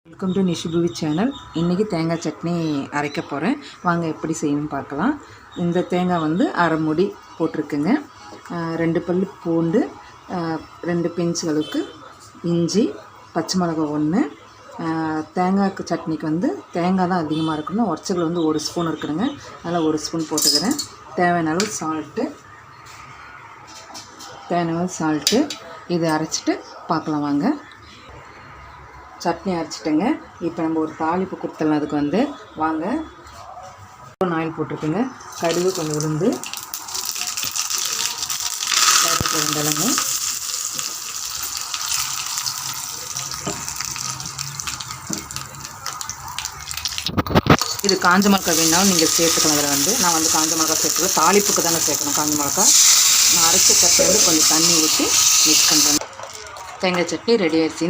Welcome to நிஷுபுவி channel. இன்றைக்கி தேங்காய் சட்னி அரைக்க போகிறேன். வாங்க எப்படி செய்யணும்னு பார்க்கலாம். இந்த தேங்காய் வந்து அரை மூடி போட்டிருக்குங்க. 2 பல் பூண்டு, 2 பிஞ்ச் அளவுக்கு இஞ்சி, பச்சை மிளகா 1. தேங்காய்க்கு சட்னிக்கு வந்து தேங்காய் தான் அதிகமாக இருக்கணும். உடச்சல் வந்து 1 ஸ்பூன் இருக்குதுங்க. அதனால் 1 ஸ்பூன் போட்டுக்கிறேன். தேவையான அளவு சால்ட்டு. இதை அரைச்சிட்டு பார்க்கலாம் வாங்க. சட்னி அரைச்சிட்டேங்க. இப்போ நம்ம ஒரு தாளிப்பு கொடுத்துடலாம். அதுக்கு வந்து வாங்க, ஆயில் போட்டிருக்குங்க. கடுகு, கொஞ்சம் உளுந்து, கருவேப்பிலை, இது காஞ்ச மிளகா வேணாலும் நீங்கள் சேர்த்துக்கலாம். அதில் வந்து நான் வந்து காஞ்ச மிளகா சேர்த்துக்கலாம். தாளிப்புக்கு தானே சேர்க்கணும் காஞ்ச மிளகா. நான் அரைச்ச சட்னி வந்து கொஞ்சம் தண்ணி ஊற்றி மிக்ஸ் பண்ணுறேன். தேங்காய் சட்னி ரெடி ஆயிடுச்சு.